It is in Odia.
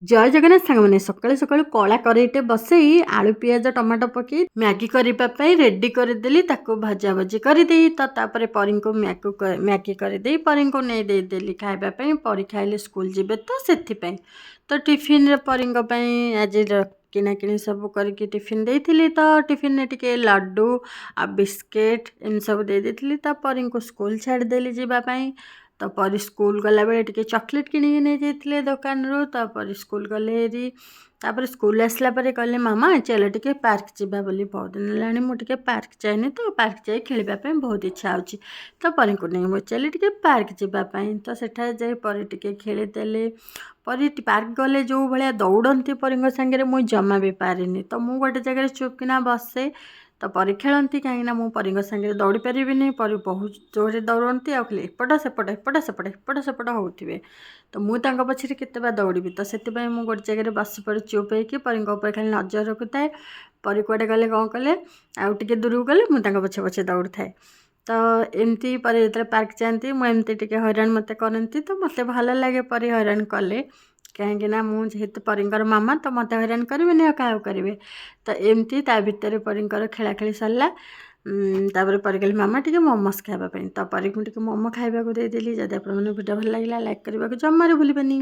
ଜୟ ଜଗନ୍ନାଥ ସାଙ୍ଗମାନେ ସକାଳୁ ସକାଳୁ କଳା କରେଇଟେ ବସେଇ ଆଳୁ ପିଆଜ ଟମାଟୋ ପକେଇ ମ୍ୟାଗି କରିବା ପାଇଁ ରେଡ଼ି କରିଦେଲି। ତାକୁ ଭଜାଭଜି କରିଦେଇ ତାପରେ ପରିଙ୍କୁ ମ୍ୟାଗି କରିଦେଇ ପରିଙ୍କୁ ନେଇ ଦେଇଦେଲି ଖାଇବା ପାଇଁ। ପରି ଖାଇଲେ ସ୍କୁଲ ଯିବେ ତ ସେଥିପାଇଁ। ତ ଟିଫିନରେ ପରିଙ୍କ ପାଇଁ ଆଜି କିଣାକିଣି ସବୁ କରିକି ଟିଫିନ୍ ଦେଇଥିଲି। ତ ଟିଫିନରେ ଟିକେ ଲଡ଼ୁ ଆଉ ବିସ୍କିଟ୍ ଏମିତି ସବୁ ଦେଇ ଦେଇଥିଲି। ତ ପରିଙ୍କୁ ସ୍କୁଲ ଛାଡ଼ିଦେଲି ଯିବା ପାଇଁ। ତ ପରି ସ୍କୁଲ ଗଲାବେଳେ ଟିକେ ଚକୋଲେଟ୍ କିଣିକି ନେଇଯାଇଥିଲେ ଦୋକାନରୁ। ତାପରେ ସ୍କୁଲ ଗଲେ ହେରି। ତାପରେ ସ୍କୁଲ ଆସିଲା ପରେ କହିଲେ ମାମା ଚାଲ ଟିକେ ପାର୍କ ଯିବା ବୋଲି। ବହୁତ ଦିନ ହେଲାଣି ମୁଁ ଟିକେ ପାର୍କ ଯାଇନି, ତ ପାର୍କ ଯାଇ ଖେଳିବା ପାଇଁ ବହୁତ ଇଚ୍ଛା ହେଉଛି। ତ ପରିଙ୍କୁ ନେଇ ମୁଁ ଚାଲି ଟିକେ ପାର୍କ ଯିବା ପାଇଁ। ତ ସେଠାରେ ଯାଇ ପରି ଟିକେ ଖେଳିଦେଲେ। ପରି ପାର୍କ ଗଲେ ଯେଉଁ ଭଳିଆ ଦୌଡ଼ନ୍ତି ପରିଙ୍କ ସାଙ୍ଗରେ ମୁଁ ଜମା ବି ପାରିନି। ତ ମୁଁ ଗୋଟେ ଜାଗାରେ ଚୁପକିନା ବସେ। ତ ପରି ଖେଳନ୍ତି, କାହିଁକିନା ମୁଁ ପରିଙ୍କ ସାଙ୍ଗରେ ଦୌଡ଼ି ପାରିବିନି। ପରି ବହୁତ ଜୋରରେ ଦୌଡ଼ନ୍ତି ଆଉ ଖାଲି ଏପଟ ସେପଟ ଏପଟ ସେପଟ ଏପଟ ସେପଟ ହେଉଥିବେ। ତ ମୁଁ ତାଙ୍କ ପଛରେ କେତେ ବା ଦୌଡ଼ିବି। ତ ସେଥିପାଇଁ ମୁଁ ଗୋଟେ ଜାଗାରେ ବସି ପଡ଼ି ଚୁପ୍ ହେଇକି ପରିଙ୍କ ଉପରେ ଖାଲି ନଜର ରଖୁଥାଏ। ପରି କୁଆଡ଼େ ଗଲେ କ'ଣ କଲେ ଆଉ ଟିକେ ଦୂରକୁ ଗଲେ ମୁଁ ତାଙ୍କ ପଛେ ପଛେ ଦୌଡ଼ୁଥାଏ। ତ ଏମିତି ପରି ଯେତେବେଳେ ପାର୍କ ଯାଆନ୍ତି ମୁଁ ଏମିତି ଟିକେ ହଇରାଣ ମୋତେ କରନ୍ତି। ତ ମୋତେ ଭଲ ଲାଗେ ପରି ହଇରାଣ କଲେ, କାହିଁକିନା ମୁଁ ଯେହେତୁ ପରିଙ୍କର ମାମା ତ ମୋତେ ହଇରାଣ କରିବେନି ଆଉ କାହାକୁ କରିବେ। ତ ଏମିତି ତା ଭିତରେ ପରିଙ୍କର ଖେଳାଖେଳି ସରିଲା। ତାପରେ ପରି କହିଲେ ମାମା ଟିକେ ମୋମୋସ୍ ଖାଇବା ପାଇଁ। ତ ପରିକୁ ଟିକେ ମୋମୋ ଖାଇବାକୁ ଦେଇଦେଲି। ଯଦି ଆପଣମାନଙ୍କୁ ଭିଡ଼ିଓ ଭଲ ଲାଗିଲା ଲାଇକ୍ କରିବାକୁ ଜମାରୁ ଭୁଲିବେନି।